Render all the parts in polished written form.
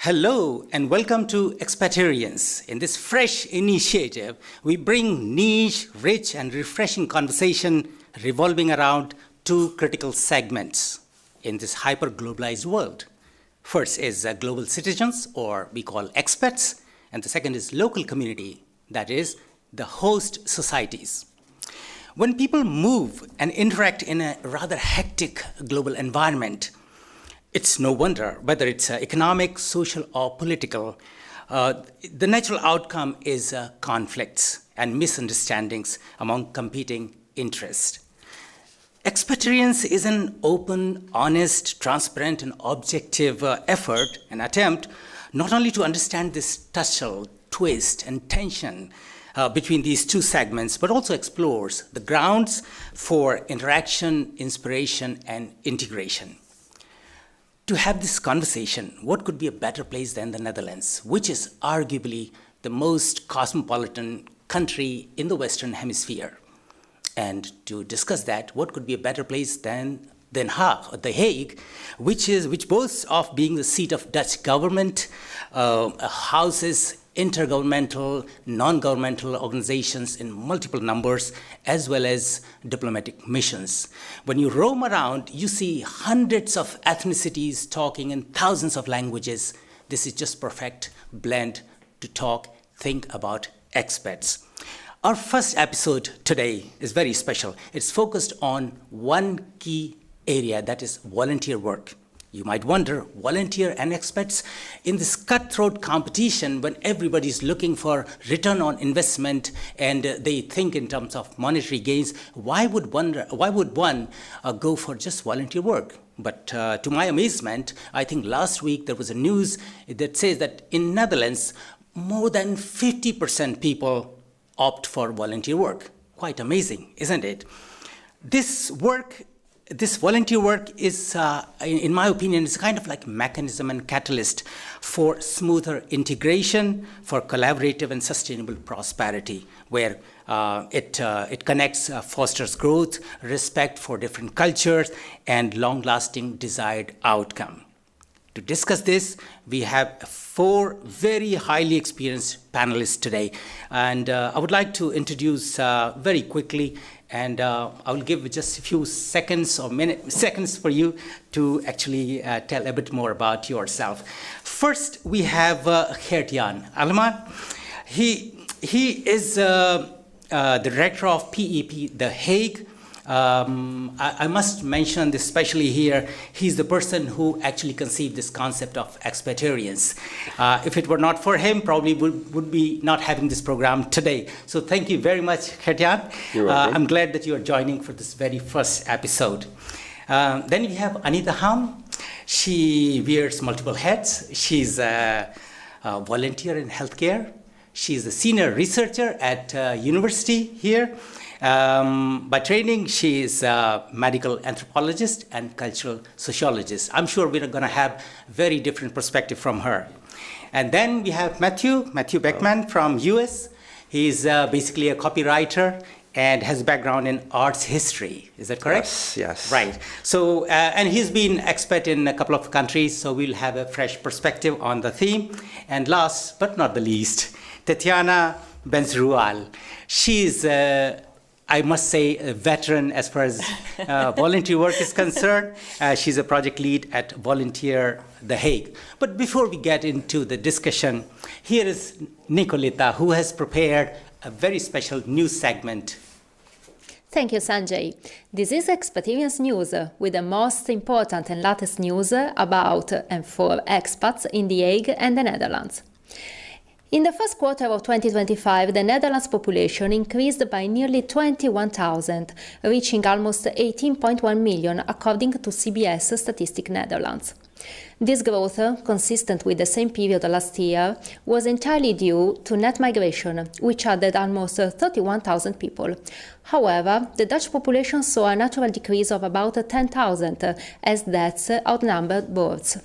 Hello and welcome to Expaterience. In this fresh initiative, we bring niche, rich and refreshing conversation revolving around two critical segments in this hyper-globalized world. First is global citizens, or we call expats, and the second is local community, that is the host societies. When people move and interact in a rather hectic global environment, it's no wonder, whether it's economic, social, or political, the natural outcome is conflicts and misunderstandings among competing interests. Expaterience is an open, honest, transparent, and objective effort, an attempt, not only to understand this tussle, twist, and tension between these two segments, but also explores the grounds for interaction, inspiration, and integration. To have this conversation, what could be a better place than the Netherlands, which is arguably the most cosmopolitan country in the Western Hemisphere? And to discuss that, what could be a better place than The Hague, which boasts of being the seat of Dutch government, houses intergovernmental, non-governmental organizations in multiple numbers, as well as diplomatic missions. When you roam around, you see hundreds of ethnicities talking in thousands of languages. This is just perfect blend to think about expats. Our first episode today is very special. It's focused on one key area, that is volunteer work. You might wonder, volunteer and expats in this cutthroat competition when everybody's looking for return on investment and they think in terms of monetary gains, why would one go for just volunteer work? But to my amazement, I think last week there was a news that says that in Netherlands, more than 50% people opt for volunteer work. Quite amazing, isn't it? This volunteer work is, in my opinion, is kind of like mechanism and catalyst for smoother integration, for collaborative and sustainable prosperity, where it connects, fosters growth, respect for different cultures, and long-lasting desired outcome. To discuss this, we have four very highly experienced panelists today. And I would like to introduce very quickly, and I will give just a few seconds for you to actually tell a bit more about yourself. First, we have Gert-Jan Alleman. He is the director of PEP The Hague. I must mention this especially here. He's the person who actually conceived this concept of Expaterience. If it were not for him, probably would be not having this program today. So thank you very much, Gert-Jan. You're welcome. I'm glad that you are joining for this very first episode. Then we have Anita Ham. She wears multiple hats. She's a volunteer in healthcare. She's a senior researcher at university here. By training, she is a medical anthropologist and cultural sociologist. I'm sure we're going to have very different perspective from her. And then we have Matthew Beckman from US. He's basically a copywriter and has a background in arts history. Is that correct? Yes. Right. So, and he's been expat in a couple of countries, so we'll have a fresh perspective on the theme. And last but not the least, Tatiana Benzrual. She's I must say, a veteran as far as volunteer work is concerned. She's a project lead at Volunteer The Hague. But before we get into the discussion, here is Nicoletta, who has prepared a very special news segment. Thank you, Sanjay. This is Expaterience News, with the most important and latest news about and for expats in The Hague and the Netherlands. In the first quarter of 2025, the Netherlands population increased by nearly 21,000, reaching almost 18.1 million, according to CBS Statistics Netherlands. This growth, consistent with the same period last year, was entirely due to net migration, which added almost 31,000 people. However, the Dutch population saw a natural decrease of about 10,000, as deaths outnumbered births.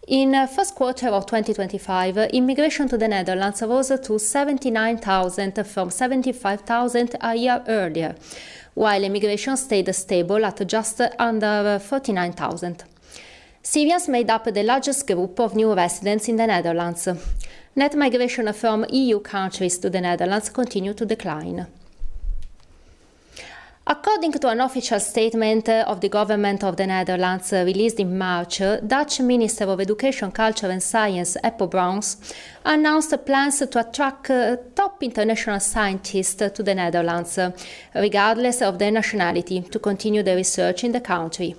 In the first quarter of 2025, immigration to the Netherlands rose to 79,000 from 75,000 a year earlier, while immigration stayed stable at just under 49,000. Syrians made up the largest group of new residents in the Netherlands. Net migration from EU countries to the Netherlands continued to decline. According to an official statement of the government of the Netherlands released in March, Dutch Minister of Education, Culture and Science, Eppo Browns, announced plans to attract top international scientists to the Netherlands, regardless of their nationality, to continue their research in the country.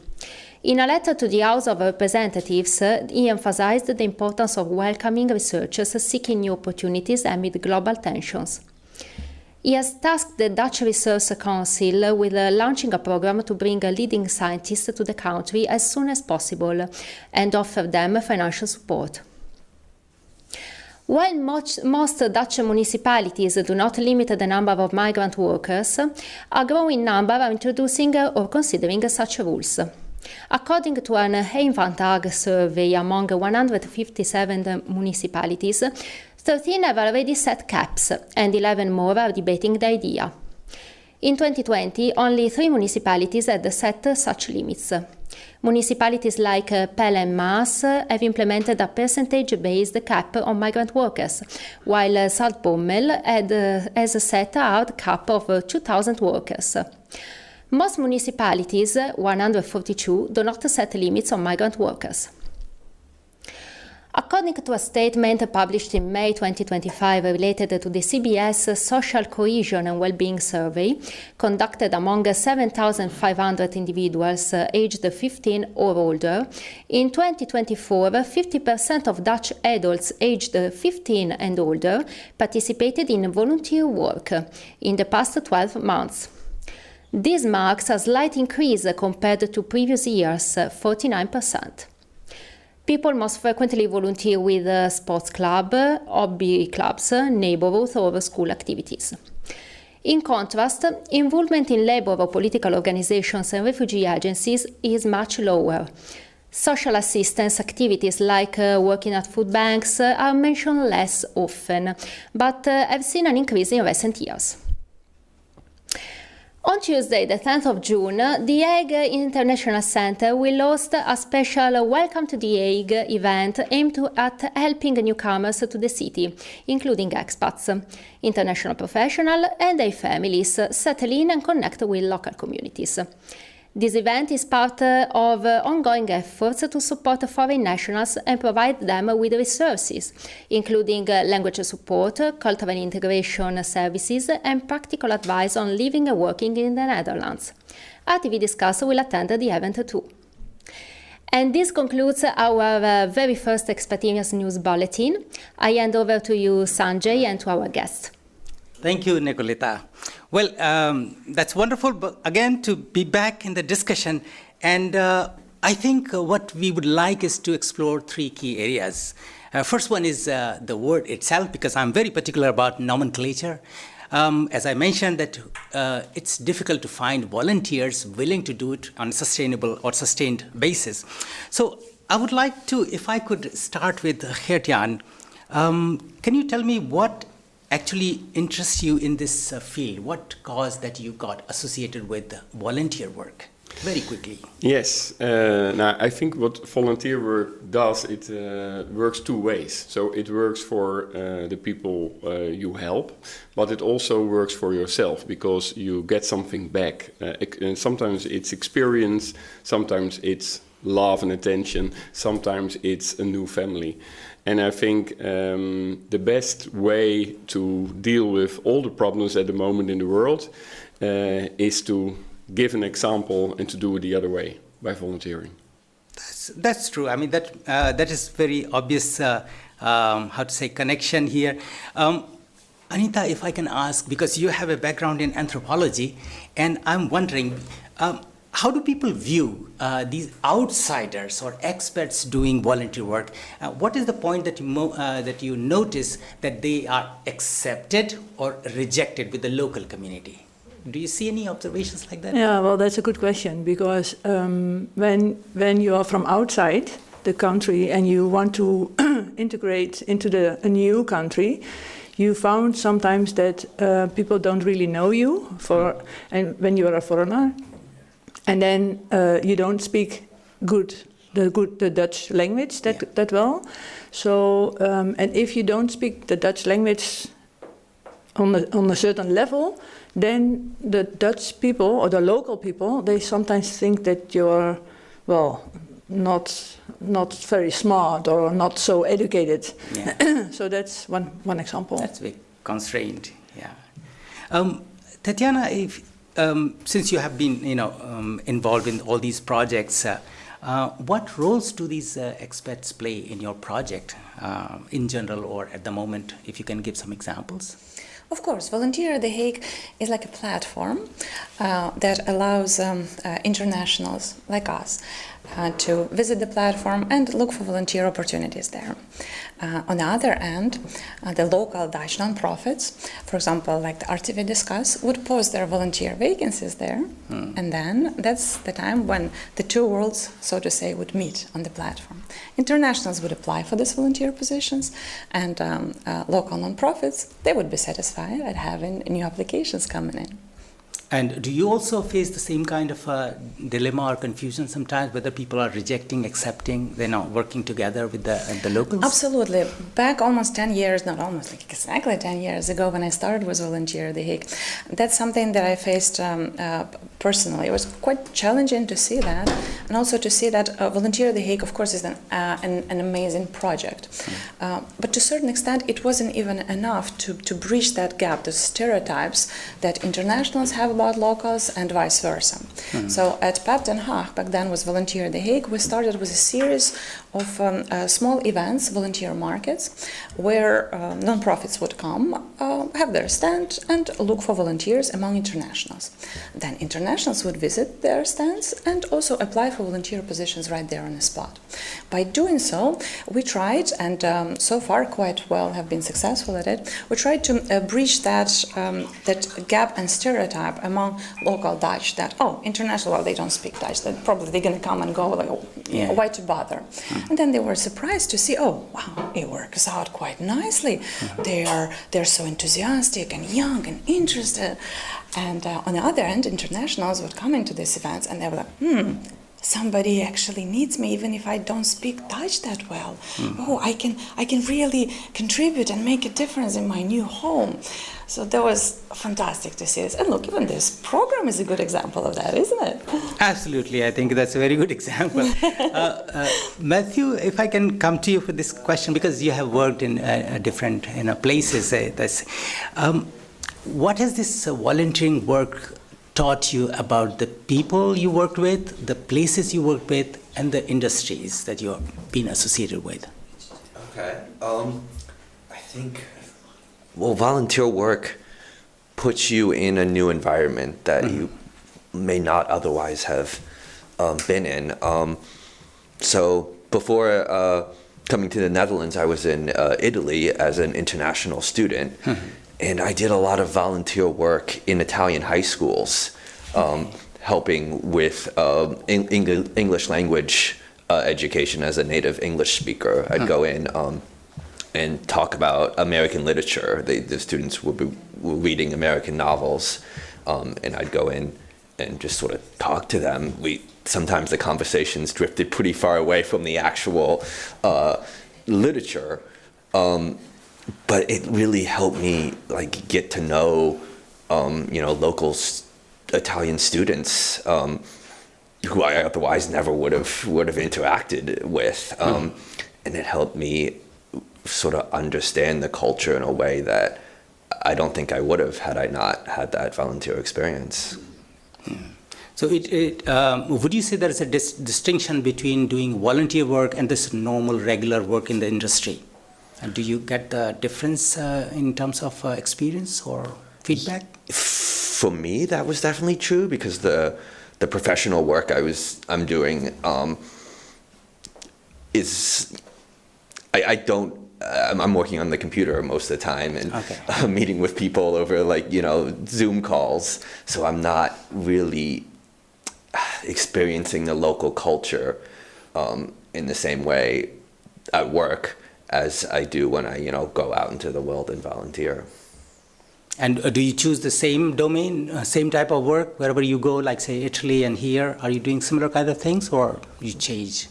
In a letter to the House of Representatives, he emphasized the importance of welcoming researchers seeking new opportunities amid global tensions. He has tasked the Dutch Research Council with launching a program to bring leading scientists to the country as soon as possible and offer them financial support. While most Dutch municipalities do not limit the number of migrant workers, a growing number are introducing or considering such rules. According to an Einvandaag survey among 157 municipalities, 13 have already set caps, and 11 more are debating the idea. In 2020, only 3 municipalities had set such limits. Municipalities like Pelle and Maas have implemented a percentage-based cap on migrant workers, while Zaltbommel has set a hard cap of 2,000 workers. Most municipalities, 142, do not set limits on migrant workers. According to a statement published in May 2025 related to the CBS Social Cohesion and Wellbeing Survey, conducted among 7,500 individuals aged 15 or older, in 2024, 50% of Dutch adults aged 15 and older participated in volunteer work in the past 12 months. This marks a slight increase compared to previous years, 49%. People most frequently volunteer with sports clubs, hobby clubs, neighborhood or school activities. In contrast, involvement in labor or political organizations and refugee agencies is much lower. Social assistance activities like working at food banks are mentioned less often, but have seen an increase in recent years. On Tuesday, the 10th of June, The Hague International Centre will host a special Welcome to The Hague event aimed at helping newcomers to the city, including expats, international professionals and their families, settle in and connect with local communities. This event is part of ongoing efforts to support foreign nationals and provide them with resources, including language support, cultural integration services, and practical advice on living and working in the Netherlands. rtvdiscus will attend the event too. And this concludes our very first Expaterience News Bulletin. I hand over to you, Sanjay, and to our guests. Thank you, Nicoletta. Well, that's wonderful, but again, to be back in the discussion. And I think what we would like is to explore 3 key areas. First one is the word itself, because I'm very particular about nomenclature. As I mentioned, that it's difficult to find volunteers willing to do it on a sustainable or sustained basis. So I would like to, if I could start with Geert-Jan, can you tell me what actually interests you in this field? What caused that you got associated with volunteer work? Very quickly. Yes, now I think what volunteer work does, it works 2 ways. So it works for the people you help, but it also works for yourself because you get something back. And sometimes it's experience, sometimes it's love and attention, sometimes it's a new family. And I think the best way to deal with all the problems at the moment in the world is to give an example and to do it the other way, by volunteering. That's true. I mean, that is very obvious, connection here. Anita, if I can ask, because you have a background in anthropology, and I'm wondering, how do people view these outsiders or experts doing volunteer work? What is the point that you notice that they are accepted or rejected with the local community? Do you see any observations like that? Yeah, well, that's a good question, because when you are from outside the country and you want to integrate into a new country, you found sometimes that people don't really know you and when you are a foreigner, and then you don't speak good the Dutch language that well. So and if you don't speak the Dutch language on a certain level, then the Dutch people or the local people, they sometimes think that you're, well, not very smart or not so educated. Yeah. So that's one example. That's very constrained. Yeah. Tatiana, if since you have been involved in all these projects, what roles do these expats play in your project in general or at the moment? If you can give some examples. Of course, Volunteer The Hague is like a platform that allows internationals like us to visit the platform and look for volunteer opportunities there. On the other end, the local Dutch nonprofits, for example, like the rtvdiscus, would post their volunteer vacancies there, and then that's the time when the two worlds, so to say, would meet on the platform. Internationals would apply for these volunteer positions, and local nonprofits, they would be satisfied at having new applications coming in. And do you also face the same kind of dilemma or confusion sometimes, whether people are rejecting, accepting, they're not working together with the locals? Absolutely. Back almost 10 years, not almost, like exactly 10 years ago when I started with Volunteer The Hague, that's something that I faced personally. It was quite challenging to see that, and also to see that Volunteer The Hague, of course, is an amazing project. But to a certain extent, it wasn't even enough to bridge that gap, the stereotypes that internationals have about locals and vice versa. So at PAP Den Haag, back then was Volunteer The Hague, we started with a series of small events, volunteer markets, where non-profits would come, have their stand and look for volunteers among internationals. Then internationals would visit their stands and also apply for volunteer positions right there on the spot. By doing so, we tried, and so far quite well have been successful at it, we tried to bridge that gap and stereotype among local Dutch that, oh, international, well, they don't speak Dutch, that probably they're going to come and go, like, oh, yeah. Why to bother? And then they were surprised to see, oh, wow, it works out quite nicely. They're so enthusiastic and young and interested. And on the other end, internationals would come into these events and they were like, somebody actually needs me even if I don't speak Dutch that well. Oh, I can really contribute and make a difference in my new home. So that was fantastic to see this. And look, even this program is a good example of that, isn't it? Absolutely. I think that's a very good example. Matthew, if I can come to you for this question, because you have worked in different places. What has this volunteering work taught you about the people you worked with, the places you worked with, and the industries that you have been associated with? Okay. I think, well, volunteer work puts you in a new environment that you may not otherwise have been in. So before coming to the Netherlands, I was in Italy as an international student. And I did a lot of volunteer work in Italian high schools, helping with English language education as a native English speaker. I'd go in and talk about American literature. The students were reading American novels, and I'd go in and just sort of talk to them. Sometimes the conversations drifted pretty far away from the actual literature. But it really helped me get to know, local Italian students who I otherwise never would have interacted with, and it helped me sort of understand the culture in a way that I don't think I would have had I not had that volunteer experience. So would you say there is a distinction between doing volunteer work and this normal, regular work in the industry? And do you get the difference in terms of experience or feedback? For me, that was definitely true because the professional work I'm doing is I'm working on the computer most of the time and meeting with people over Zoom calls. So I'm not really experiencing the local culture in the same way at work as I do when I, go out into the world and volunteer. And do you choose the same domain, same type of work wherever you go, like say Italy and here? Are you doing similar kind of things, or you change?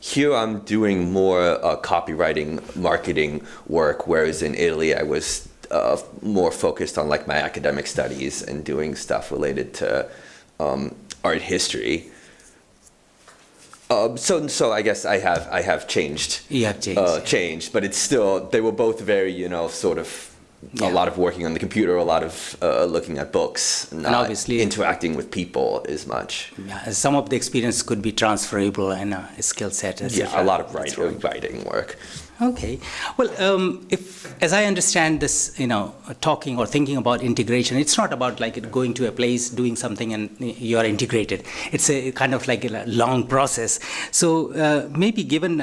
Here I'm doing more copywriting, marketing work, whereas in Italy I was more focused on like my academic studies and doing stuff related to art history. So I guess I have changed. You have changed. Changed, but it's still, they were both very, sort of a lot of working on the computer, a lot of looking at books, not obviously interacting with people as much. Yeah, some of the experience could be transferable and a skill set. Yeah, a lot of writing work. Okay. Well, if, as I understand this, talking or thinking about integration, it's not about like going to a place, doing something, and you are integrated. It's a kind of like a long process. So maybe given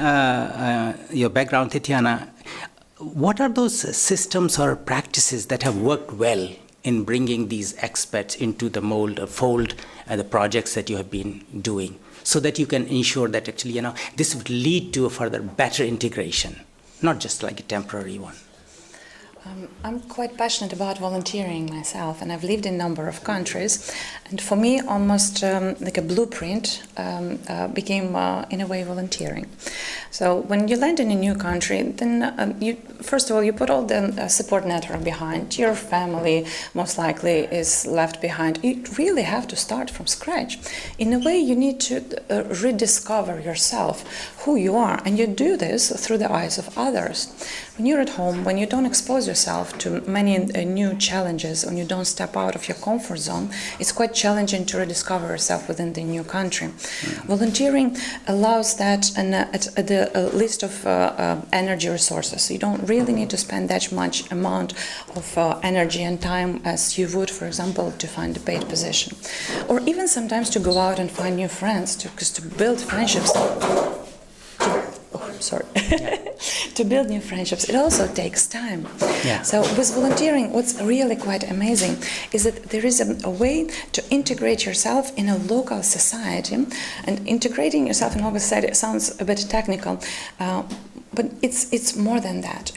your background, Tatiana, what are those systems or practices that have worked well in bringing these expats into the fold, the projects that you have been doing, so that you can ensure that actually, this would lead to a further better integration, not just like a temporary one? I'm quite passionate about volunteering myself, and I've lived in a number of countries. And for me, almost like a blueprint became, in a way, volunteering. So when you land in a new country, then first of all, you put all the support network behind. Your family, most likely, is left behind. You really have to start from scratch. In a way, you need to rediscover yourself, who you are. And you do this through the eyes of others. When you're at home, when you don't expose yourself to many new challenges, when you don't step out of your comfort zone, it's quite challenging to rediscover yourself within the new country. Volunteering allows that at the list of energy resources. So you don't really need to spend that much amount of energy and time as you would, for example, to find a paid position. Or even sometimes to go out and find new friends, because to build friendships... to build new friendships, it also takes time. Yeah. So with volunteering, what's really quite amazing is that there is a way to integrate yourself in a local society. And integrating yourself in a local society sounds a bit technical, but it's more than that.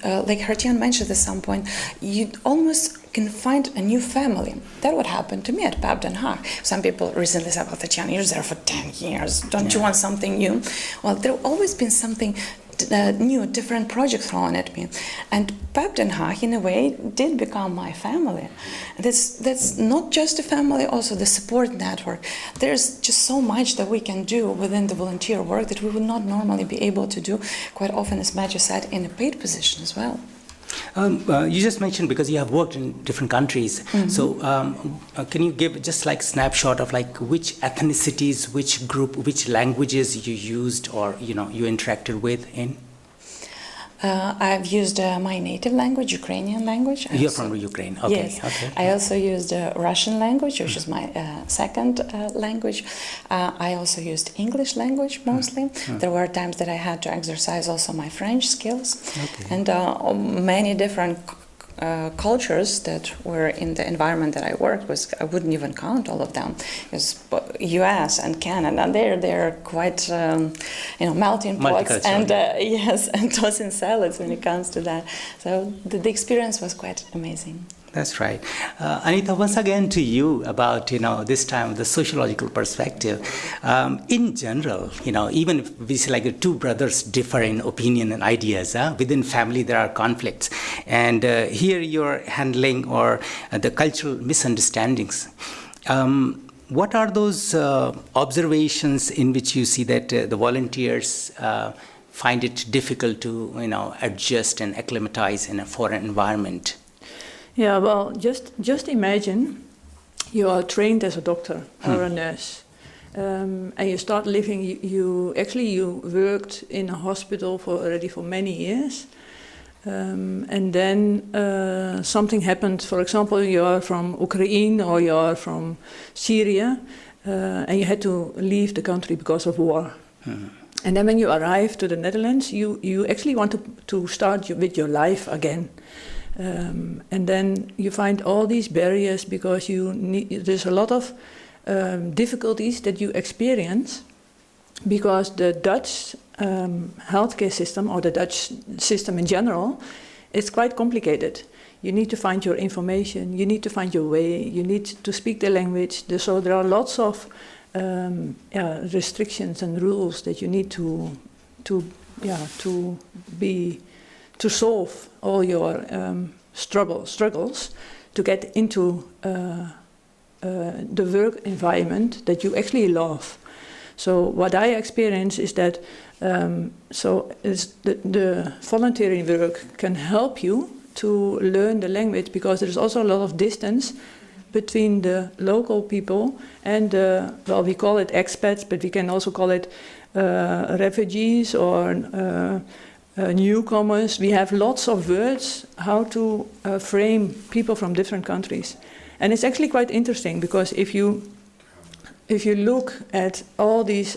Like Hertian mentioned at some point, you almost can find a new family. That would happen to me at PAP Den Haag. Some people recently said, well, Tatiana, you're there for 10 years. Don't you want something new? Well, there's always been something new, different projects thrown at me. And PAP Den Haag, in a way, did become my family. That's not just a family, also the support network. There's just so much that we can do within the volunteer work that we would not normally be able to do quite often, as Matthew said, in a paid position as well. You just mentioned, because you have worked in different countries, so can you give just like snapshot of like which ethnicities, which group, which languages you used or you interacted with in? I've used my native language, Ukrainian language. You're from Ukraine, okay. Yes. Okay. I also used Russian language, which is my second language. I also used English language mostly. There were times that I had to exercise also my French skills. Okay. And many different cultures that were in the environment that I worked with. I wouldn't even count all of them, because US and Canada, they're quite melting pots and yes, and tossing salads when it comes to that. So the experience was quite amazing. That's right. Anita, once again to you about, this time the sociological perspective. In general, even if we see like two brothers differ in opinion and ideas, within family there are conflicts. And here you're handling the cultural misunderstandings. What are those observations in which you see that the volunteers find it difficult to, adjust and acclimatize in a foreign environment? Yeah, well, just imagine you are trained as a doctor or a nurse, and you start living. You worked in a hospital already for many years, and then something happened. For example, you are from Ukraine or you are from Syria, and you had to leave the country because of war. And then when you arrive to the Netherlands, you actually want to start with your life again. And then you find all these barriers because there's a lot of difficulties that you experience because the Dutch healthcare system, or the Dutch system in general, it's quite complicated. You need to find your information, you need to find your way, you need to speak the language. So there are lots of restrictions and rules that you need to solve all your struggles to get into the work environment that you actually love. So what I experience is that the volunteering work can help you to learn the language, because there's also a lot of distance between the local people and we call it expats, but we can also call it refugees or newcomers. We have lots of words how to frame people from different countries. And it's actually quite interesting, because if you look at all these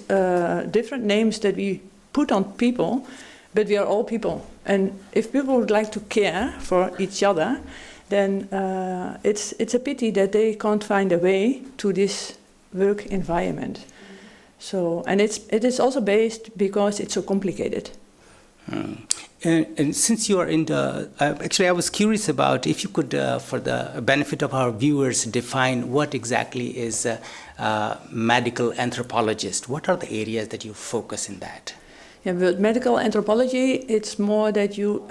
different names that we put on people, but we are all people. And if people would like to care for each other, then it's a pity that they can't find a way to this work environment. So, and it is also based because it's so complicated. And since you are in the, actually I was curious about if you could, for the benefit of our viewers, define what exactly is a medical anthropologist. What are the areas that you focus in that? Yeah, with medical anthropology, it's more that you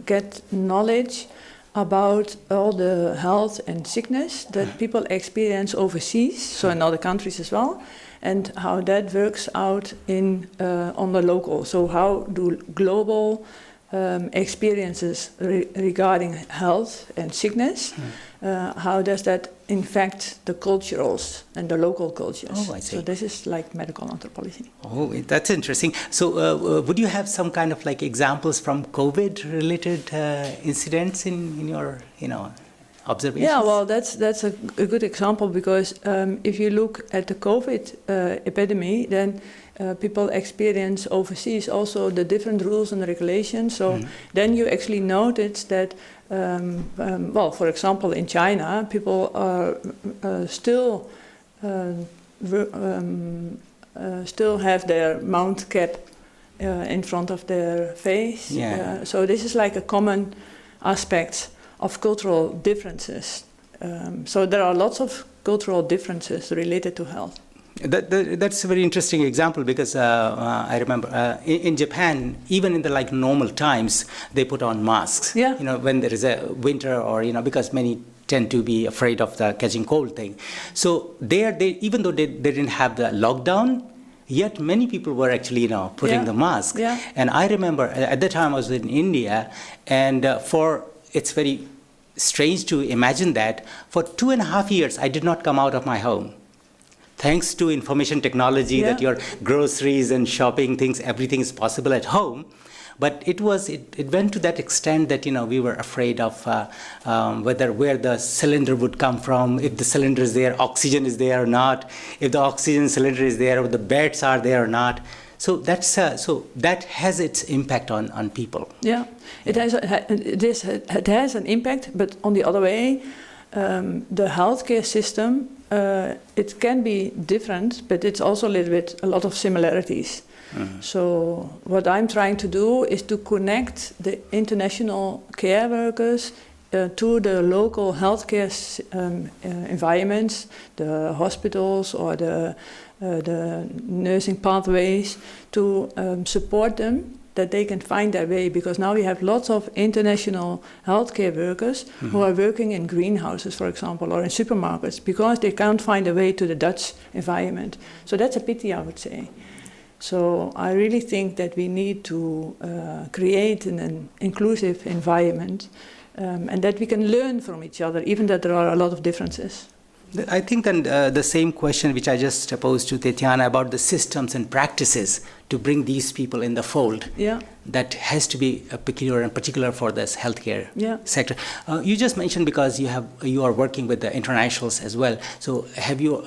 get knowledge about all the health and sickness that people experience overseas, so in other countries as well, and how that works out in on the local. So how do global experiences regarding health and sickness, how does that infect the cultures and the local cultures? Oh, I see. So this is like medical anthropology. Oh, that's interesting. So would you have some kind of like examples from COVID-related incidents in your, observations? Yeah, well, that's a good example, because if you look at the COVID epidemic, then people experience overseas also the different rules and regulations. So then you actually notice that, for example, in China, people are still have their mouth cap in front of their face. Yeah. So this is like a common aspect of cultural differences. So there are lots of cultural differences related to health. That's a very interesting example, because I remember in Japan, even in the like normal times, they put on masks. Yeah. When there is a winter, or because many tend to be afraid of the catching cold thing. So they even though they didn't have the lockdown, yet many people were actually putting the mask. Yeah. And I remember at the time I was in India, and it's very strange to imagine that for 2.5 years I did not come out of my home. Thanks to information technology, that your groceries and shopping things, everything is possible at home. But it went to that extent that we were afraid of where the cylinder would come from, if the cylinder is there, oxygen is there or not, if the oxygen cylinder is there, or the beds are there or not. So that has its impact on people. Yeah, it has an impact, but on the other way, the healthcare system, it can be different, but it's also a lot of similarities. So what I'm trying to do is to connect the international care workers to the local healthcare environments, the hospitals or the nursing pathways, to support them, that they can find their way, because now we have lots of international healthcare workers who are working in greenhouses, for example, or in supermarkets, because they can't find a way to the Dutch environment. So that's a pity, I would say. So I really think that we need to create an inclusive environment, and that we can learn from each other, even that there are a lot of differences. I think then the same question which I just posed to Tatiana about the systems and practices to bring these people in the fold, that has to be peculiar and particular for this healthcare sector. You just mentioned, because you are working with the internationals as well. So have you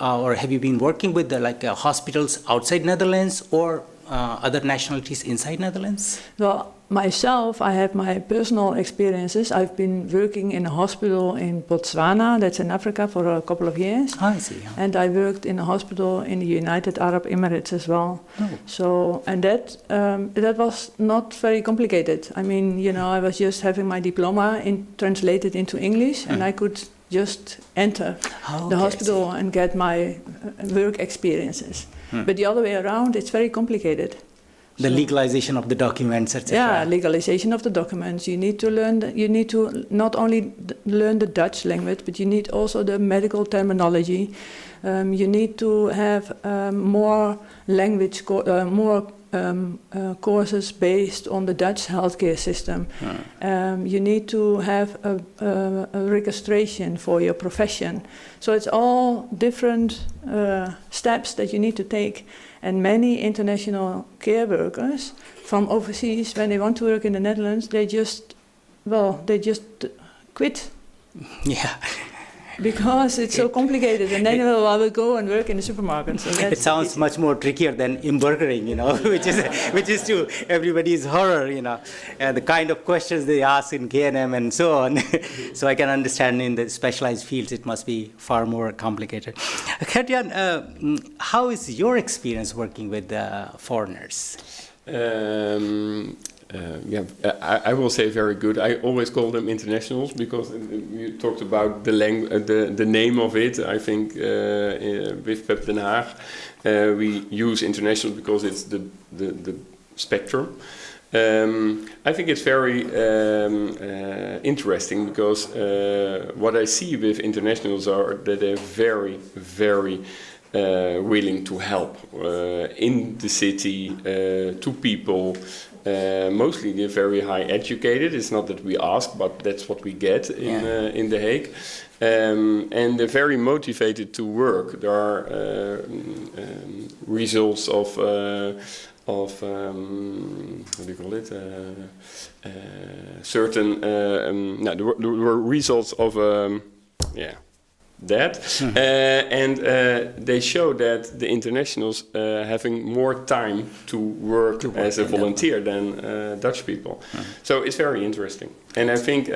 been working with the hospitals outside Netherlands, or other nationalities inside Netherlands? Well, myself, I have my personal experiences. I've been working in a hospital in Botswana, that's in Africa, for a couple of years. I see. And I worked in a hospital in the United Arab Emirates as well. Oh. So, and that was not very complicated. I mean, you know, I was just having my diploma translated into English, and I could just enter the hospital and get my work experiences. But the other way around, it's very complicated. The legalization of the documents, etc. Yeah, legalization of the documents. You need to learn. You need to not only learn the Dutch language, but you need also the medical terminology. You need to have more language, courses based on the Dutch healthcare system. You need to have a registration for your profession. So it's all different steps that you need to take. And many international care workers from overseas, when they want to work in the Netherlands, they just quit. Yeah. Because it's so complicated, and then I will go and work in the supermarket. So It sounds much more trickier than emburgering, you know, which is to everybody's horror, you know, and the kind of questions they ask in K&M and so on. So I can understand in the specialized fields it must be far more complicated. Gert-Jan, how is your experience working with foreigners? I will say very good. I always call them internationals because you talked about the name of it. I think with Greater The Hague we use international because it's the spectrum. I think it's very interesting because what I see with internationals are that they're very, very willing to help in the city to people. Mostly they're very high educated. It's not that we ask, but that's what we get in The Hague. And they're very motivated to work. There are results of what do you call it? Certain there were results of that, and they show that the internationals having more time to work as a volunteer than Dutch people. So it's very interesting, and I think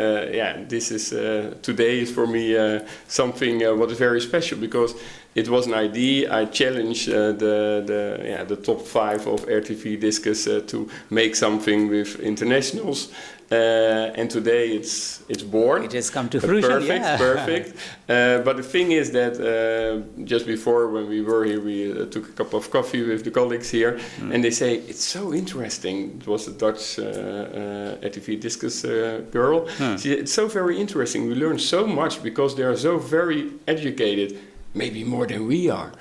this is today is for me something what is very special because it was an idea. I challenged the top 5 of rtvdiscus to make something with internationals. And today it's born. It has come to fruition. Perfect. But the thing is that just before when we were here, we took a cup of coffee with the colleagues here, and they say it's so interesting. It was a Dutch rtvdiscus girl. She said, it's so very interesting. We learn so much because they are so very educated. Maybe more than we are.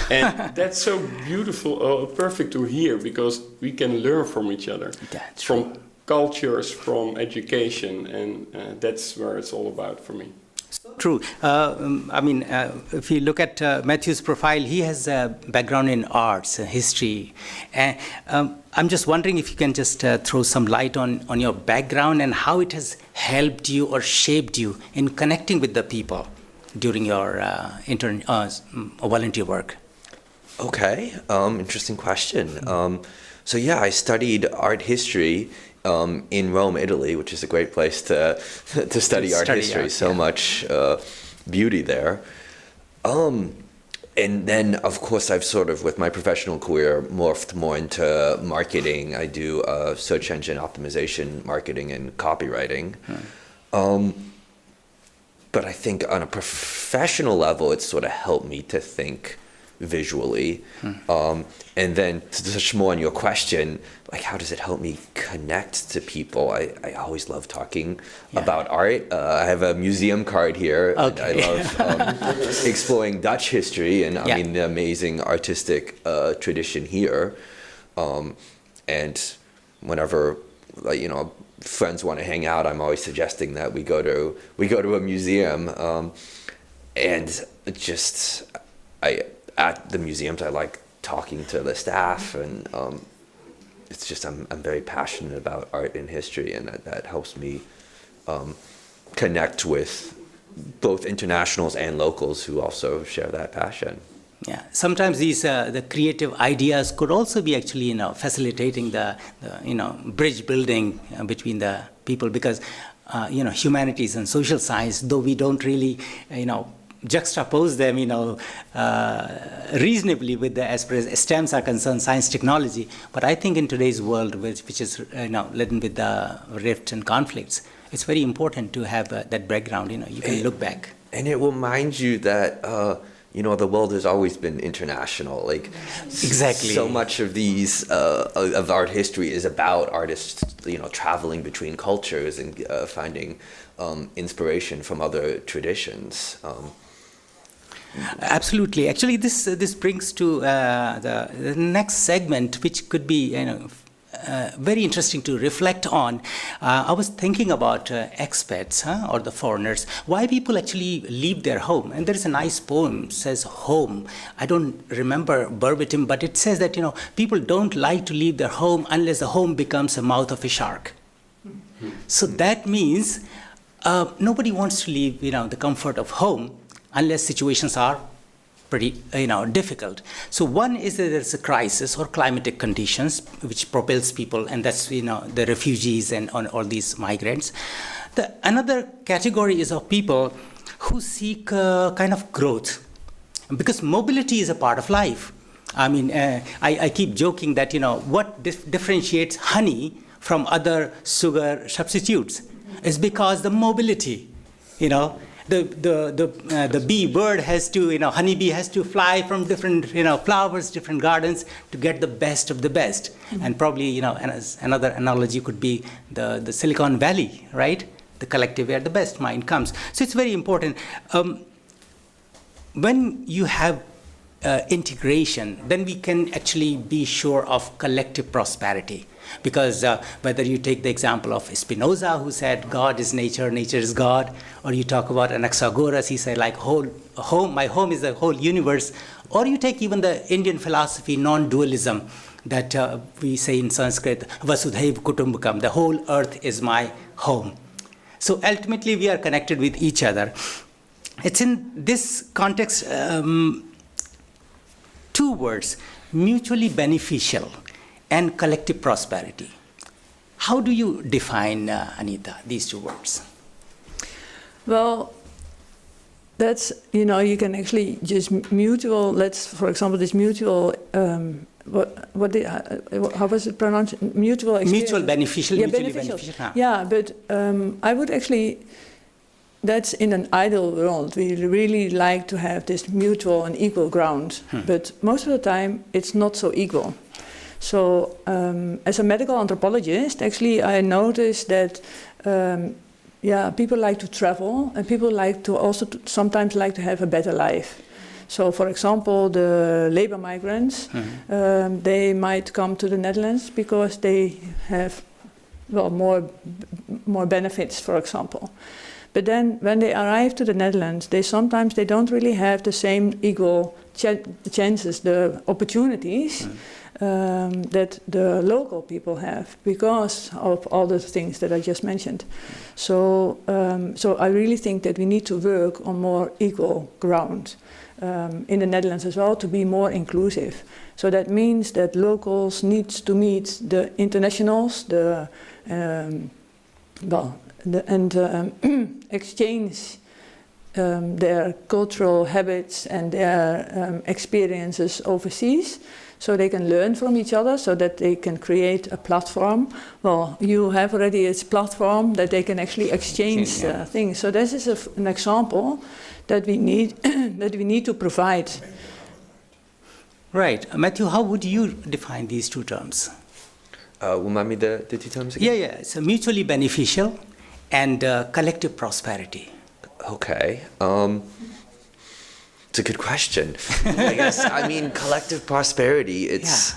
And that's so beautiful, perfect to hear because we can learn from each other. That's from cultures, from education, and that's where it's all about for me. True. If you look at Matthew's profile, he has a background in arts, history. I'm just wondering if you can just throw some light on your background and how it has helped you or shaped you in connecting with the people during your volunteer work. Okay, interesting question. I studied art history in Rome, Italy, which is a great place to study art history. Much beauty there. And then, of course, I've sort of, with my professional career, morphed more into marketing. I do search engine optimization, marketing, and copywriting. But I think on a professional level, it's sort of helped me to think visually. And then to touch more on your question, like how does it help me connect to people? I always love talking about art. I have a museum card here. Okay. I love exploring Dutch history and I mean the amazing artistic tradition here. And whenever friends want to hang out, I'm always suggesting that we go to a museum, and just at the museums I like talking to the staff, and it's just I'm very passionate about art and history, and that helps me connect with both internationals and locals who also share that passion. Yeah, sometimes these the creative ideas could also be actually facilitating the bridge building between the people, because humanities and social science, though we don't really juxtapose them reasonably with the, as far as STEMs are concerned, science technology, but I think in today's world, which is laden with the rift and conflicts, it's very important to have that background. You can look back. And it reminds you that the world has always been international. Like, exactly. So much of these of art history is about artists, traveling between cultures and finding inspiration from other traditions. Absolutely. Actually, this brings to the next segment, which could be very interesting to reflect on. I was thinking about expats, or the foreigners, why people actually leave their home. And there is a nice poem, says home. I don't remember verbatim, but it says that people don't like to leave their home unless the home becomes the mouth of a shark. So that means nobody wants to leave the comfort of home unless situations are pretty difficult. So one is that there's a crisis or climatic conditions which propels people, and that's the refugees and all these migrants. Another category is of people who seek kind of growth, because mobility is a part of life. I mean, I keep joking that what differentiates honey from other sugar substitutes is because the mobility. The bee bird has to, honeybee has to fly from different, flowers, different gardens to get the best of the best. Mm-hmm. And probably, another analogy could be the Silicon Valley, right? The collective where the best mind comes. So it's very important. When you have integration, then we can actually be sure of collective prosperity. Because whether you take the example of Spinoza, who said God is nature, nature is God, or you talk about Anaxagoras, he said my home is the whole universe, or you take even the Indian philosophy, non-dualism, that we say in Sanskrit, Vasudhaiv Kutumbakam, the whole earth is my home. So ultimately we are connected with each other. It's in this context, two words, mutually beneficial and collective prosperity. How do you define, Anita, these two words? Well, that's, you can actually just mutual, for example, this mutual, how was it pronounced? Mutual experience. Mutual beneficial, mutually beneficial. Yeah, but I would actually, that's in an ideal world. We really like to have this mutual and equal ground, but most of the time it's not so equal. So as a medical anthropologist, actually I noticed that people like to travel, and people like to also sometimes like to have a better life. So for example, the labor migrants, they might come to the Netherlands because they have more benefits, for example. But then when they arrive to the Netherlands, they don't really have the same equal chances, the opportunities that the local people have because of all the things that I just mentioned. So I really think that we need to work on more equal ground in the Netherlands as well, to be more inclusive. So that means that locals need to meet the internationals, exchange their cultural habits and their experiences overseas, so they can learn from each other, so that they can create a platform. Well, you have already a platform that they can actually exchange things. So this is an example that we need that we need to provide. Right, Matthew. How would you define these two terms? Remind me the two terms again? Yeah. So mutually beneficial and collective prosperity. Okay. It's a good question. I guess, collective prosperity, it's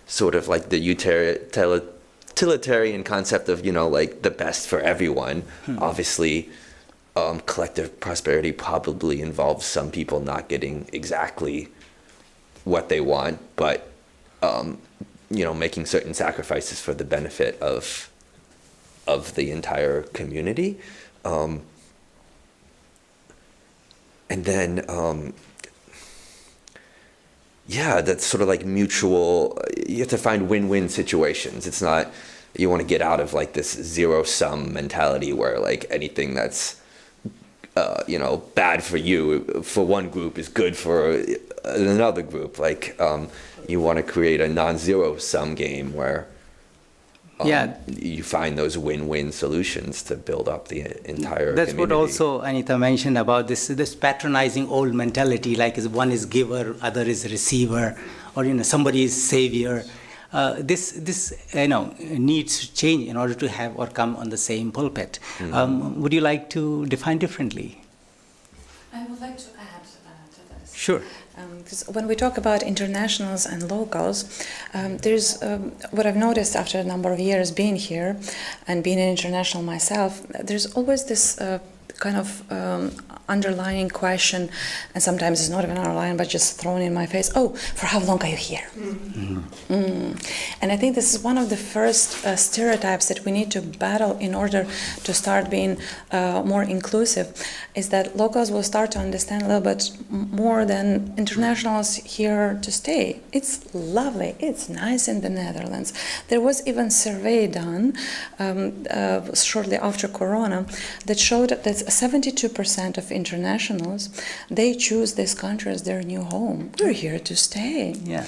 sort of like the utilitarian concept of, the best for everyone. Obviously, collective prosperity probably involves some people not getting exactly what they want, but, making certain sacrifices for the benefit of the entire community. and then yeah, that's sort of like mutual. You have to find win-win situations. It's not, you want to get out of like this zero-sum mentality where like anything that's bad for you for one group is good for another group. Like you want to create a non-zero-sum game where you find those win-win solutions to build up the entire That's community. what also Anita mentioned about this patronizing old mentality, like one is giver, other is receiver, or somebody is savior. This needs to change in order to have or come on the same pulpit. Would you like to define differently? I would like to add to this. Sure. Because when we talk about internationals and locals, there's what I've noticed after a number of years being here and being an international myself, there's always this kind of underlying question, and sometimes it's not even underlying, but just thrown in my face, oh, for how long are you here? And I think this is one of the first stereotypes that we need to battle in order to start being more inclusive, is that locals will start to understand a little bit more than internationals here to stay. It's lovely, it's nice in the Netherlands. There was even a survey done shortly after Corona that showed that 72% of internationals, they choose this country as their new home. We're here to stay. Yeah.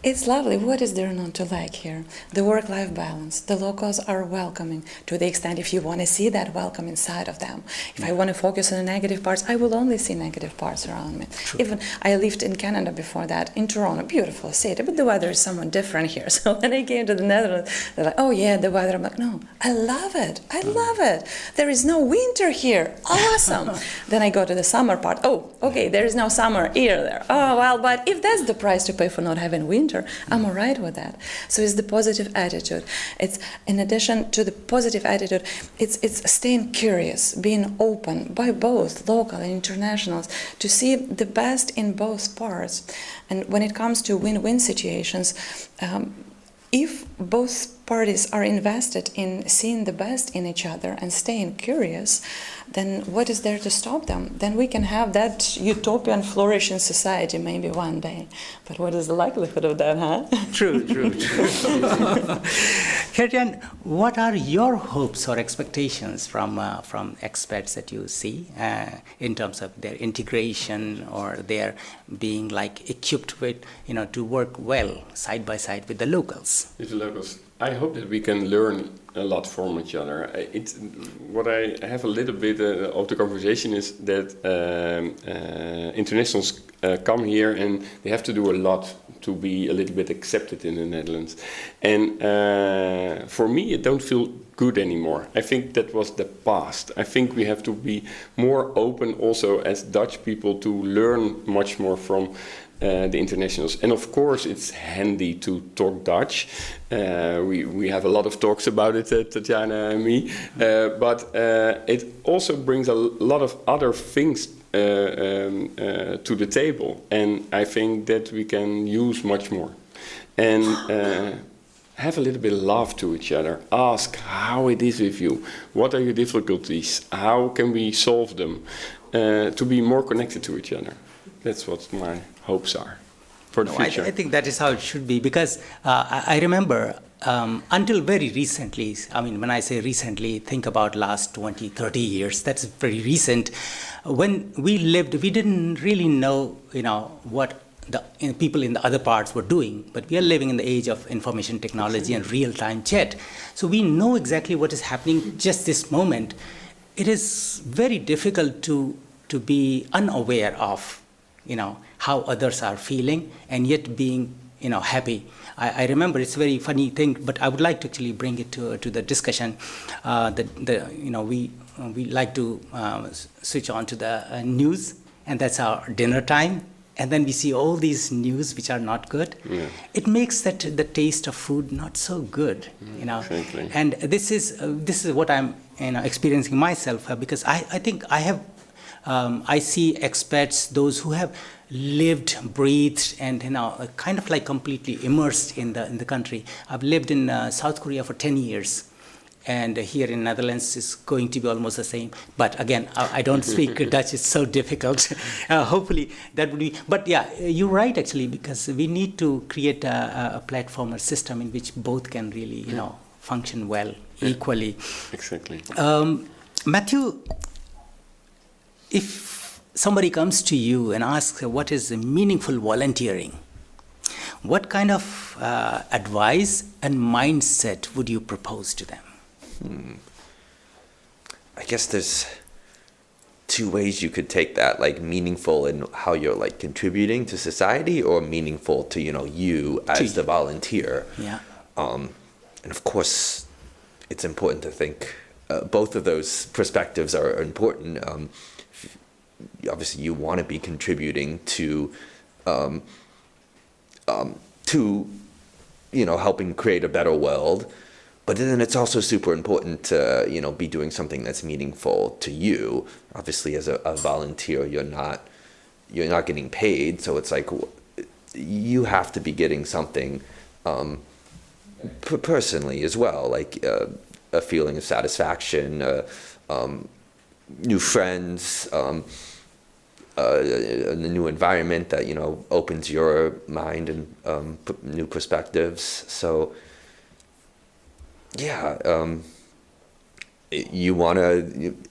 It's lovely. What is there not to like here? The work-life balance. The locals are welcoming to the extent if you want to see that welcome inside of them. If I want to focus on the negative parts, I will only see negative parts around me. True. Even I lived in Canada before that, in Toronto, beautiful city, but the weather is somewhat different here. So when I came to the Netherlands, they're like, oh yeah, the weather. I'm like, no, I love it. I love it. There is no winter here. Awesome. Then I go to the summer part. Oh, okay, there is no summer here there. Oh, well, but if that's the price to pay for not having winter, I'm all right with that. So it's the positive attitude. It's, in addition to the positive attitude, it's staying curious, being open by both local and internationals to see the best in both parts. And when it comes to win-win situations, if both parties are invested in seeing the best in each other and staying curious, then what is there to stop them? Then we can have that utopian flourishing society maybe one day. But what is the likelihood of that, huh? True. Kertian, what are your hopes or expectations from expats that you see in terms of their integration or their being like equipped with, to work well side by side with the locals? With the locals. I hope that we can learn a lot from each other. What I have a little bit of the conversation is that internationals come here and they have to do a lot to be a little bit accepted in the Netherlands. And for me, it don't feel good anymore. I think that was the past. I think we have to be more open also as Dutch people to learn much more from the internationals. And of course it's handy to talk Dutch. We have a lot of talks about it, Tatjana and me, but it also brings a lot of other things to the table, and I think that we can use much more. And have a little bit of love to each other. Ask how it is with you. What are your difficulties? How can we solve them? To be more connected to each other. That's what my hopes are for the future. I think that is how it should be, because I remember until very recently, I mean, when I say recently, think about last 20, 30 years, that's very recent. When we lived, we didn't really know, what the people in the other parts were doing, but we are living in the age of information technology and real-time chat. So we know exactly what is happening just this moment. It is very difficult to be unaware of how others are feeling and yet being, happy. I remember, it's a very funny thing, but I would like to actually bring it to the discussion. We like to switch on to the news, and that's our dinner time. And then we see all these news which are not good. Yeah. It makes the taste of food not so good, Exactly. And this is what I'm experiencing myself, because I think I have. I see expats, those who have lived, breathed, and kind of like completely immersed in the country. I've lived in South Korea for 10 years, and here in Netherlands is going to be almost the same. But again, I don't speak Dutch; it's so difficult. Hopefully that would be. But yeah, you're right actually, because we need to create a platform or system in which both can really, function well equally. Exactly. Matthew, if somebody comes to you and asks what is meaningful volunteering, what kind of advice and mindset would you propose to them? I guess there's two ways you could take that, like meaningful in how you're like contributing to society, or meaningful to, you as the volunteer. Yeah. And of course, it's important to think both of those perspectives are important. Obviously, you want to be contributing to helping create a better world. But then it's also super important to, be doing something that's meaningful to you. Obviously, as a volunteer, you're not getting paid, so it's like you have to be getting something personally as well, like a feeling of satisfaction, new friends, a new environment that opens your mind and new perspectives. So. Yeah, you want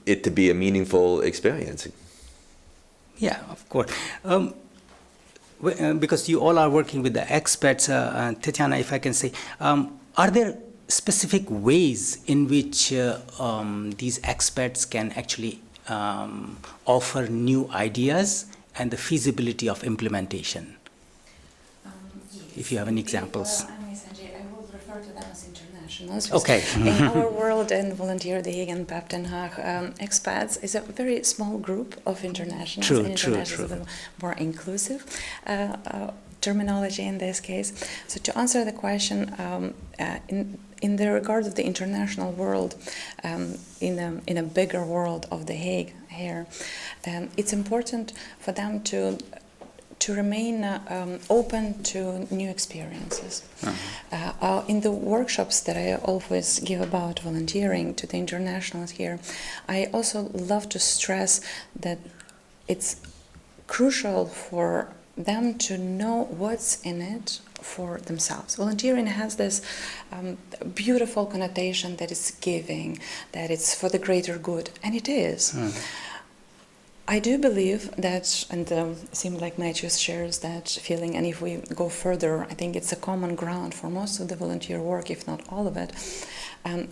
it to be a meaningful experience. Yeah, of course. Because you all are working with the expats, Tatiana, if I can say, are there specific ways in which these expats can actually offer new ideas and the feasibility of implementation? If you have any examples. To them as internationals. Okay. In our world, in Volunteer The Hague and PAP Den Haag, expats is a very small group of internationals. True. Is a little more inclusive terminology in this case. So to answer the question, in the regard of the international world, in a bigger world of The Hague here, it's important for them to remain open to new experiences. In the workshops that I always give about volunteering to the internationals here, I also love to stress that it's crucial for them to know what's in it for themselves. Volunteering has this beautiful connotation that it's giving, that it's for the greater good, and it is. I do believe that, and it seems like Matthew shares that feeling, and if we go further, I think it's a common ground for most of the volunteer work, if not all of it.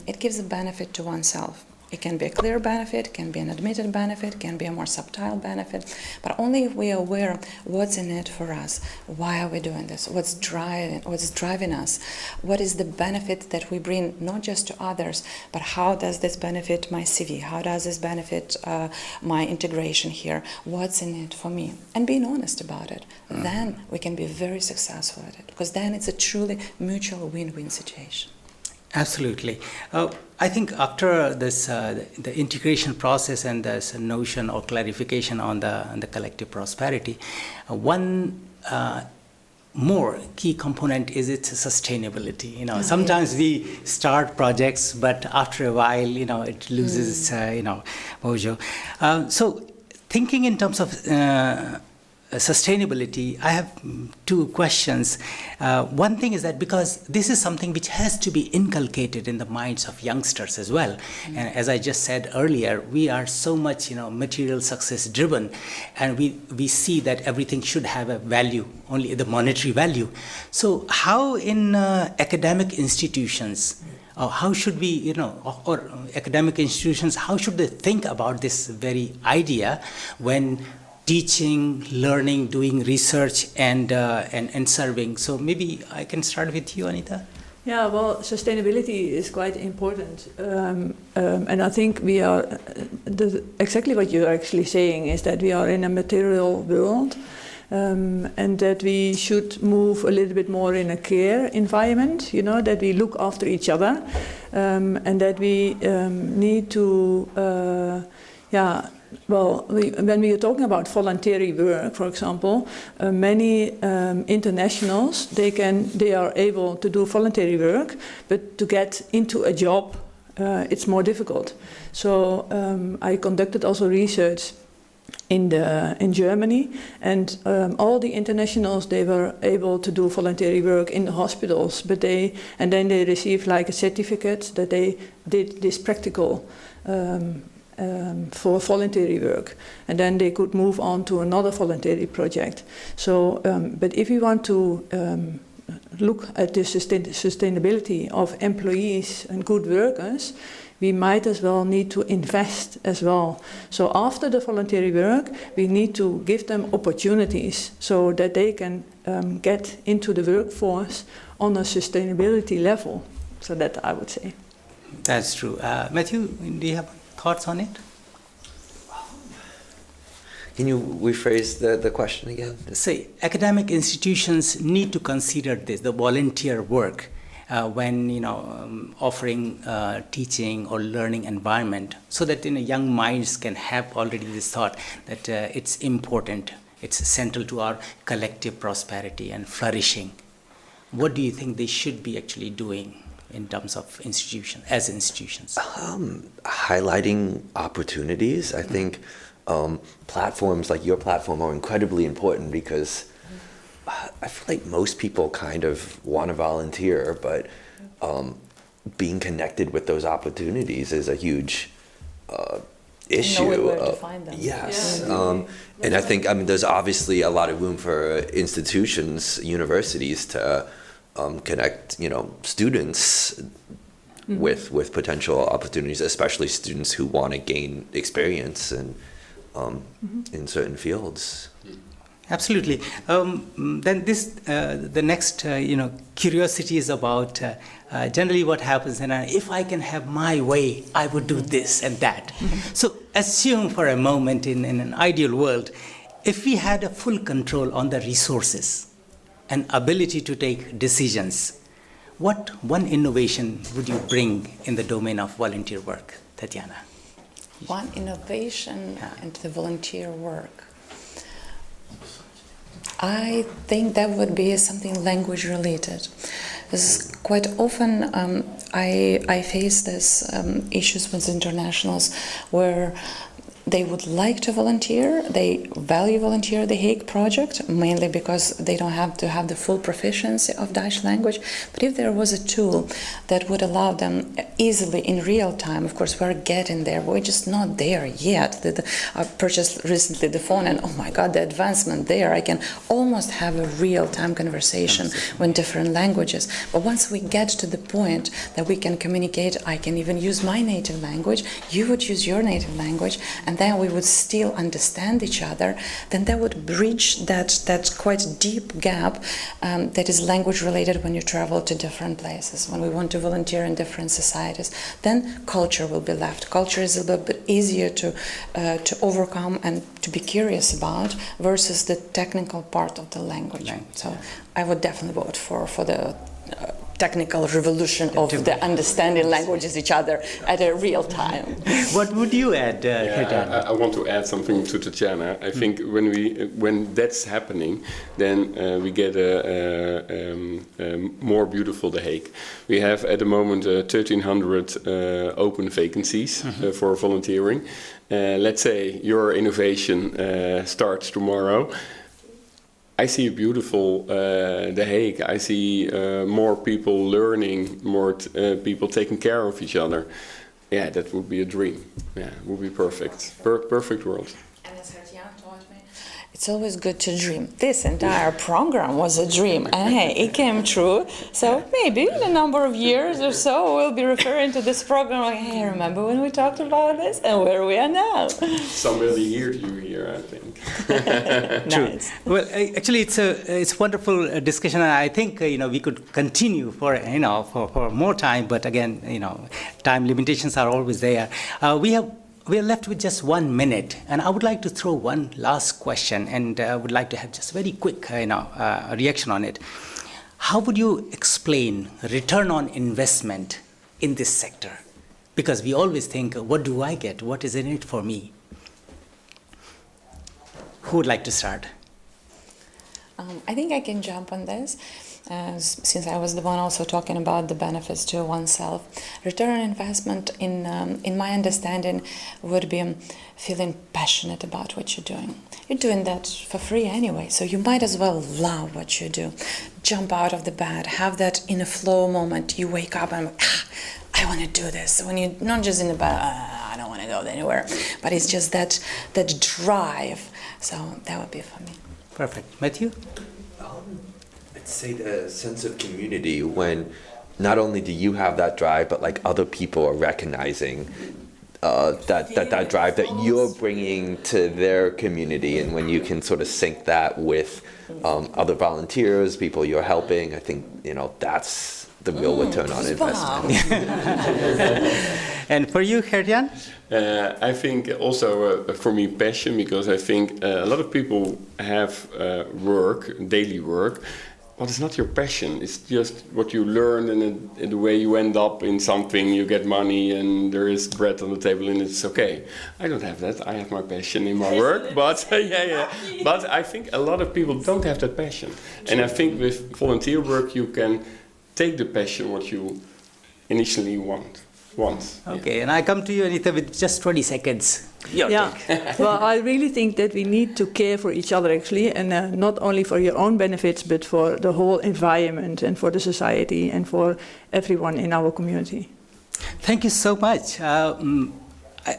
It gives a benefit to oneself. It can be a clear benefit, can be an admitted benefit, can be a more subtle benefit, but only if we are aware what's in it for us. Why are we doing this? What's driving us? What is the benefit that we bring, not just to others, but how does this benefit my CV? How does this benefit my integration here? What's in it for me? And being honest about it. Then we can be very successful at it, because then it's a truly mutual win-win situation. Absolutely. I think after this, the integration process and this notion or clarification on the collective prosperity, one more key component is its sustainability. Sometimes we start projects, but after a while, it loses its, mojo. So thinking in terms of sustainability, I have two questions. One thing is that because this is something which has to be inculcated in the minds of youngsters as well. And as I just said earlier, we are so much, material success driven, and we see that everything should have a value, only the monetary value. So how in academic institutions, how should we, or academic institutions, how should they think about this very idea when teaching, learning, doing research, and serving? So maybe I can start with you, Anita. Yeah, well, sustainability is quite important, and I think we are exactly what you're actually saying is that we are in a material world, and that we should move a little bit more in a care environment. That we look after each other, and that we need to, Well, when we are talking about voluntary work, for example, many internationals, they are able to do voluntary work, but to get into a job it's more difficult. So I conducted also research in Germany, and all the internationals, they were able to do voluntary work in the hospitals, but then they received like a certificate that they did this practical for voluntary work, and then they could move on to another voluntary project. So, but if you want to look at the sustainability of employees and good workers, we might as well need to invest as well. So after the voluntary work, we need to give them opportunities so that they can get into the workforce on a sustainability level. So that I would say. That's true. Matthew, do you have thoughts on it? Can you rephrase the question again? Say, academic institutions need to consider this, the volunteer work, when offering teaching or learning environment, so that young minds can have already this thought that it's important, it's central to our collective prosperity and flourishing. What do you think they should be actually doing in terms of institutions, as institutions? Highlighting opportunities. I think platforms like your platform are incredibly important, because I feel like most people kind of want to volunteer, but being connected with those opportunities is a huge issue. Knowing where to find them. Yes. And I think, there's obviously a lot of room for institutions, universities to connect, students with potential opportunities, especially students who want to gain experience in certain fields. Absolutely. Then the next, curiosity is about generally what happens, and if I can have my way, I would do this and that. So assume for a moment in an ideal world, if we had a full control on the resources and ability to take decisions, what one innovation would you bring in the domain of volunteer work, Tatiana? One innovation into the volunteer work. I think that would be something language related. Because quite often I face this issues with internationals where they would like to volunteer, they value Volunteer The Hague project, mainly because they don't have to have the full proficiency of Dutch language. But if there was a tool that would allow them easily in real time, of course we're getting there, we're just not there yet. I purchased recently the phone, and oh my God, the advancement there, I can almost have a real-time conversation with different languages. But once we get to the point that we can communicate, I can even use my native language, you would use your native language, and then we would still understand each other, then that would bridge that quite deep gap that is language related when you travel to different places, when we want to volunteer in different societies. Then culture will be left. Culture is a little bit easier to overcome and to be curious about versus the technical part of the language. So I would definitely vote for the technical revolution of the understanding languages each other at a real time. What would you add, I want to add something to Tatiana. I think when that's happening, then we get a more beautiful The Hague. We have at the moment 1,300 open vacancies for volunteering. Let's say your innovation starts tomorrow. I see a beautiful The Hague. I see more people learning, more people taking care of each other. Yeah, that would be a dream. Yeah, it would be perfect. Perfect world. And as Hertjan taught me, it's always good to dream. This entire program was a dream, and hey, it came true. So maybe in a number of years or so, we'll be referring to this program like, hey, remember when we talked about this and where we are now? Somebody heard you here, I think. Nice. Well, actually, it's a wonderful discussion, and I think we could continue for more time. But again, time limitations are always there. We are left with just 1 minute, and I would like to throw one last question, and I would like to have just a very quick reaction on it. How would you explain return on investment in this sector? Because we always think, what do I get? What is in it for me? Who would like to start? I think I can jump on this. since I was the one also talking about the benefits to oneself. Return on investment, in my understanding, would be feeling passionate about what you're doing. You're doing that for free anyway, so you might as well love what you do. Jump out of the bed, have that in a flow moment. You wake up and I want to do this. When you're not just in the bed, I don't want to go anywhere, but it's just that drive. So that would be for me. Perfect. Matthew? I'd say the sense of community when not only do you have that drive, but like other people are recognizing that drive that you're bringing to their community, and when you can sort of sync that with other volunteers, people you're helping, I think that's the real return on investment. And for you, Herjan? I think also for me passion, because I think a lot of people have daily work, but it's not your passion. It's just what you learn, and the way you end up in something. You get money and there is bread on the table and it's okay. I don't have that. I have my passion in my work, but But I think a lot of people don't have that passion. And I think with volunteer work you can take the passion what you initially want. Okay, and I come to you, Anita, with just 20 seconds. Well, I really think that we need to care for each other, actually, and not only for your own benefits, but for the whole environment and for the society and for everyone in our community. Thank you so much.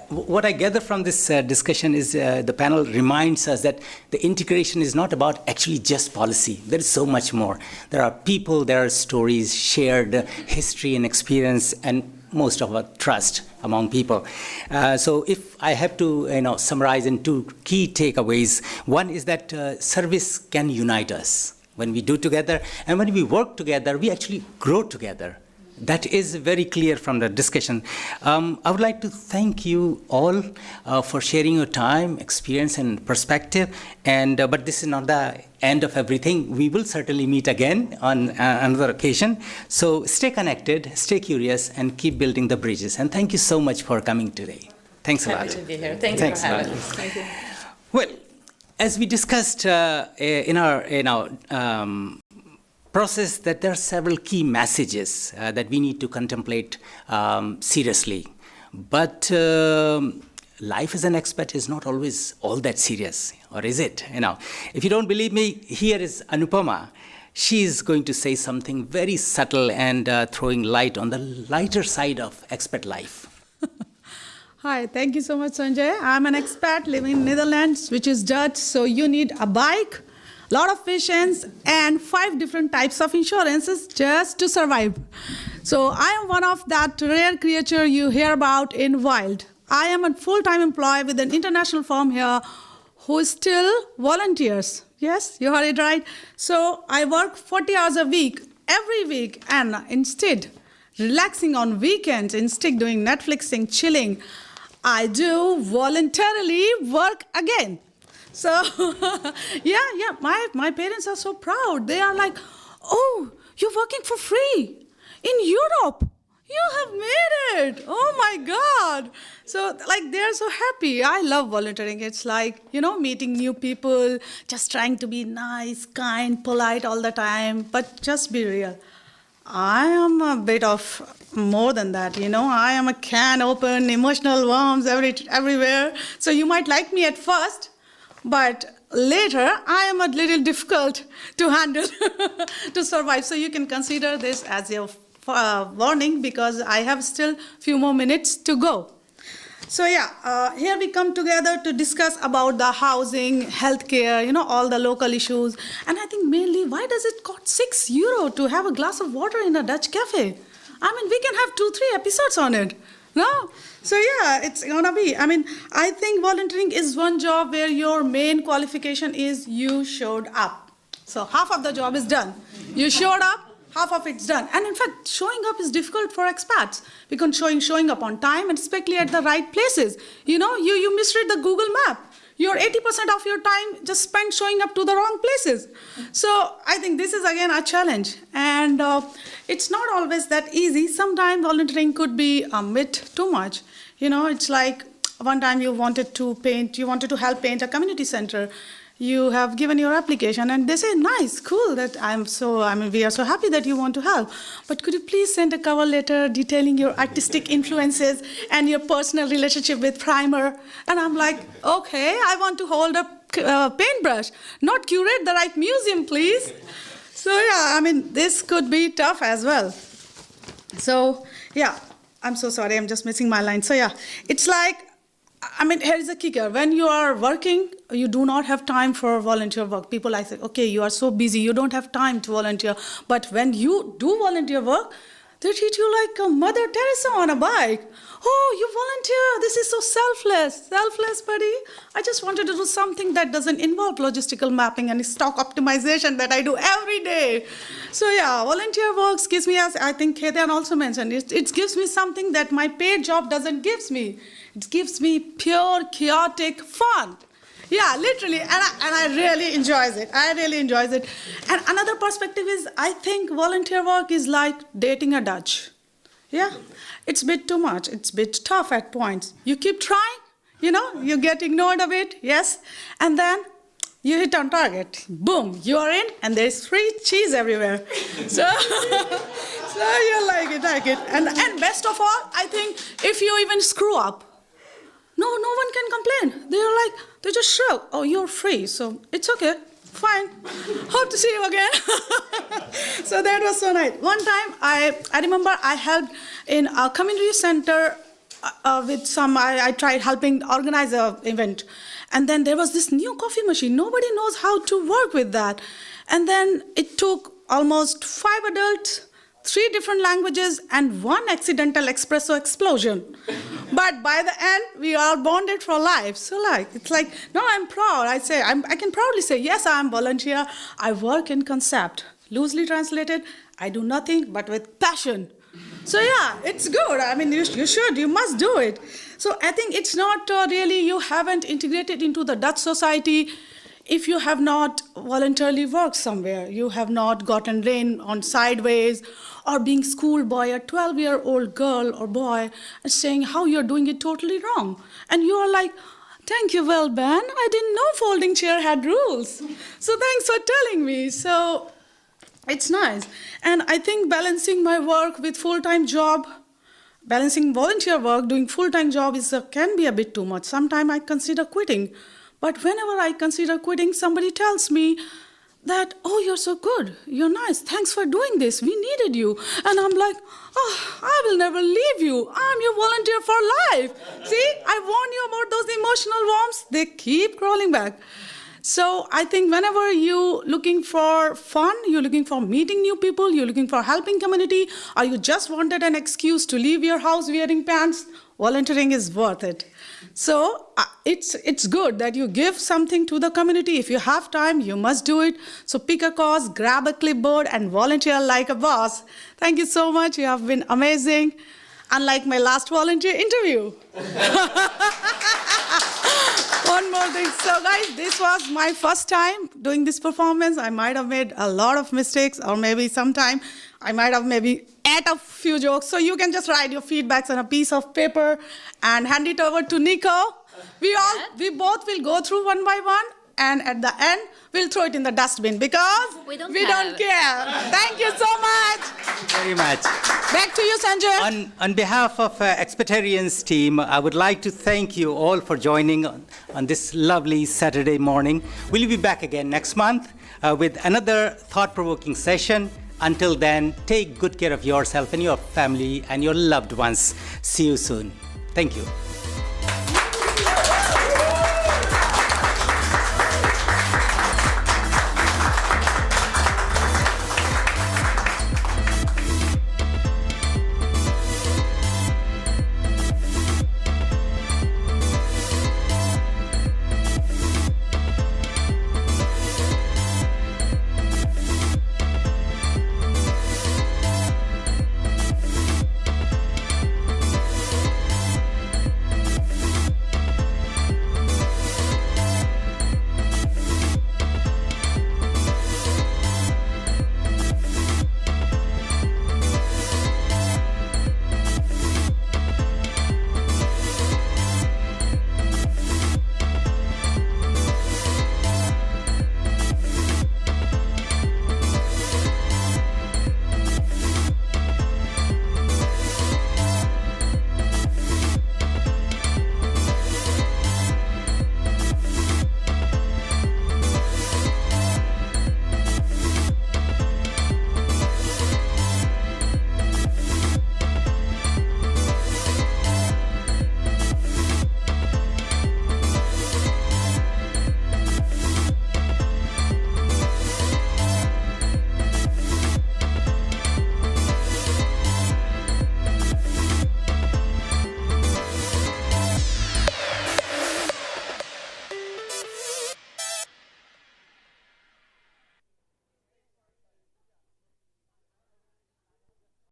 What I gather from this discussion is the panel reminds us that the integration is not about actually just policy. There is so much more. There are people, there are stories, shared history and experience, and most of our trust among people. So if I have to summarize in two key takeaways, one is that service can unite us. When we do together and when we work together, we actually grow together. That is very clear from the discussion. I would like to thank you all for sharing your time, experience, and perspective. But this is not the end of everything. We will certainly meet again on another occasion. So stay connected, stay curious, and keep building the bridges. And thank you so much for coming today. Thanks a lot. Happy to be here. Thank you for having us. Thank you. Well, as we discussed in our process, that there are several key messages that we need to contemplate seriously. But life as an expat is not always all that serious, or is it? If you don't believe me, here is Anupama. She is going to say something very subtle and throwing light on the lighter side of expat life. Hi, thank you so much, Sanjay. I'm an expat living in Netherlands, which is Dutch, so you need a bike, lot of patience, and 5 different types of insurances just to survive. So I am one of that rare creature you hear about in wild. I am a full-time employee with an international firm here who still volunteers. Yes, you heard it right. So I work 40 hours a week, every week, and instead relaxing on weekends, instead doing Netflixing, chilling, I do voluntarily work again. So, my parents are so proud. They are like, oh, you're working for free in Europe. You have made it. Oh, my God. So, they're so happy. I love volunteering. It's like, meeting new people, just trying to be nice, kind, polite all the time, but just be real. I am a bit of more than that, I am a can open, emotional worms everywhere. So you might like me at first, but later I am a little difficult to handle, to survive. So you can consider this as your warning, because I have still a few more minutes to go. So here we come together to discuss about the housing, healthcare, all the local issues. And I think mainly, why does it cost €6 to have a glass of water in a Dutch cafe? I mean, we can have 2-3 episodes on it, no? So it's gonna be. I think volunteering is one job where your main qualification is you showed up. So half of the job is done. You showed up, half of it's done. And in fact, showing up is difficult for expats, because showing up on time, and especially at the right places. You misread the Google map. Your 80% of your time just spent showing up to the wrong places. So I think this is again a challenge. And it's not always that easy. Sometimes volunteering could be a bit too much. It's like one time you wanted to help paint a community center. you have given your application, and they say, nice, cool, we are so happy that you want to help. But could you please send a cover letter detailing your artistic influences and your personal relationship with primer? And I'm like, okay, I want to hold a paintbrush, not curate the right museum, please. So yeah, this could be tough as well. So yeah, I'm so sorry, I'm just missing my line. So yeah, it's like, here is a kicker. When you are working, you do not have time for volunteer work. People like say, okay, you are so busy, you don't have time to volunteer. But when you do volunteer work, they treat you like a Mother Teresa on a bike. Oh, you volunteer, this is so selfless. Selfless, buddy. I just wanted to do something that doesn't involve logistical mapping and stock optimization that I do every day. So yeah, volunteer works gives me, as I think Ketan also mentioned, it gives me something that my paid job doesn't give me. It gives me pure, chaotic fun. Yeah, literally, and I really enjoys it. I really enjoys it. And another perspective is, I think volunteer work is like dating a Dutch. Yeah, it's a bit too much. It's a bit tough at points. You keep trying, you get ignored a bit, yes, and then you hit on target. Boom, you are in, and there's free cheese everywhere. So you like it. And best of all, I think if you even screw up, no one can complain. They just shrug. Oh, you're free, so it's okay. Fine. Hope to see you again. So that was so nice. One time, I remember I helped in a community center with some, I tried helping organize an event. And then there was this new coffee machine. Nobody knows how to work with that. And then it took almost 5 adults, 3 different languages, and 1 accidental espresso explosion. But by the end, we are bonded for life. So it's like, no, I'm proud. I can proudly say, yes, I'm volunteer. I work in concept. Loosely translated, I do nothing but with passion. So yeah, it's good. You must do it. So I think it's not really, you haven't integrated into the Dutch society if you have not voluntarily worked somewhere. You have not gotten rain on sideways, or being schoolboy, a 12-year-old girl or boy, and saying how you're doing it totally wrong. And you are like, thank you, well, Ben, I didn't know folding chair had rules. So thanks for telling me. So it's nice. And I think balancing my work with full-time job, balancing volunteer work, doing full-time job can be a bit too much. Sometimes I consider quitting. But whenever I consider quitting, somebody tells me that, oh, you're so good, you're nice, thanks for doing this, we needed you. And I'm like, oh, I will never leave you, I'm your volunteer for life. See, I warn you about those emotional worms, they keep crawling back. So I think whenever you're looking for fun, you're looking for meeting new people, you're looking for helping community, or you just wanted an excuse to leave your house wearing pants, volunteering is worth it. So it's good that you give something to the community. If you have time, you must do it. So pick a cause, grab a clipboard, and volunteer like a boss. Thank you so much. You have been amazing. Unlike my last volunteer interview. One more thing. So guys, this was my first time doing this performance. I might have made a lot of mistakes, or maybe sometime I might have maybe ate a few jokes. So you can just write your feedbacks on a piece of paper and hand it over to Nico. We both will go through one by one, and at the end, we'll throw it in the dustbin because we don't care. Thank you so much. Very much. Back to you, Sanjay. On behalf of Expaterience team, I would like to thank you all for joining on this lovely Saturday morning. We'll be back again next month with another thought-provoking session. Until then, take good care of yourself and your family and your loved ones. See you soon. Thank you.